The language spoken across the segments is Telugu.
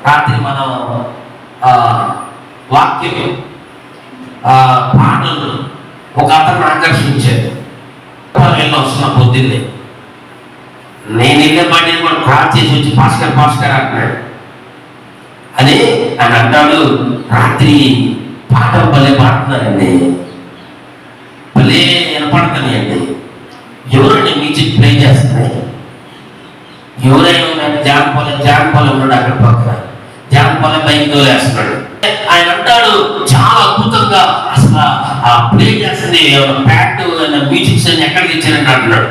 రాత్రి మనం వాక్యం పాటలు ఒక అతను ఆకర్షించాడు. వెళ్ళి వస్తున్న పొద్దున్నే నేను వెళ్ళే బండిని కూడా క్రాస్ చేసి వచ్చి భాస్కర్ అంటున్నాడు. అని ఆయన అంటాడు, రాత్రి పాట భలే పాడుతున్నారండి, భలే వినపడుతున్నాయండి. ఎవరండి మ్యూజిక్ ప్లే చేస్తున్నాయి? ఎవరైనా జానపాలెం ఉన్నాడు అక్కడ పక్కన, జానపాలెం బైక్ తోలేస్తున్నాడు. ఆయన అంటాడు, చాలా అద్భుతంగా అసలు ఆ ప్లే చేస్తుంది ప్యాట్ మ్యూజిక్స్ అని ఎక్కడికి ఇచ్చారని అంటున్నాడు.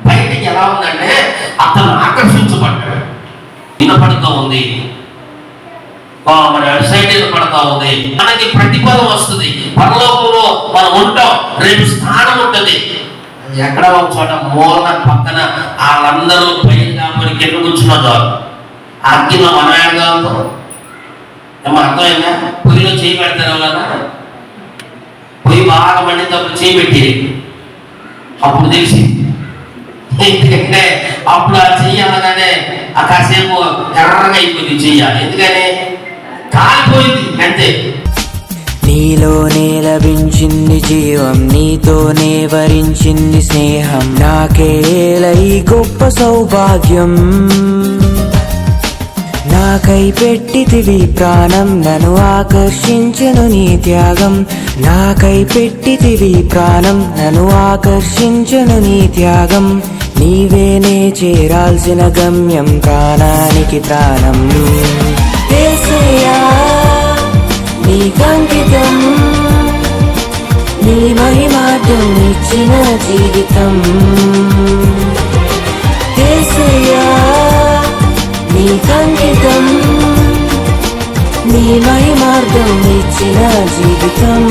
బయటకి ఎలా ఉందంటే అతను ఆకర్షించబడ్డాడు. వినపడుతూ ఉంది, మన సైడ్ వినపడతా ఉంది. మనకి ప్రతిఫలం వస్తుంది, పరలోకంలో మనం ఉంటాం, రేపు స్థానం ఉంటుంది. ఎక్కడ ఒక చోట మూలన పక్కన వాళ్ళందరూ పైన కాబట్టి కింద కూర్చున్నారు. అగ్గిలో మనం ఏడగలుగుతాం? ఏమో అర్థమైందా? పొయ్యిలో చేయి పెడతారు ఎవరన్నా, పొయ్యి బాగా మండినప్పుడు చేయి పెట్టి అప్పుడు తెలిసి, ఎందుకంటే అప్పుడు ఆ చెయ్యి అనగానే ఆ కాసేపు ఎర్రగా అయిపోయింది చెయ్యాలి, ఎందుకని కాలిపోయింది అంతే. నీలోనే లభించింది జీవం, నీతోనే వరించింది స్నేహం, నాకేలై గొప్ప సౌభాగ్యం. నాకై పెట్టితివి ప్రాణం, నన్ను ఆకర్షించెను నీ త్యాగం. నాకై పెట్టితివి ప్రాణం, నన్ను ఆకర్షించెను నీ త్యాగం. నీవేనే చేరాల్సిన గమ్యం, ప్రాణానికి ప్రాణం. యేసయ్యా నీకంకితం, నీ మహిమార్థం ఇచ్చిన జీవితం. యేసయ్యా నీకంకితం, నీ మహిమార్థం ఇచ్చిన జీవితం.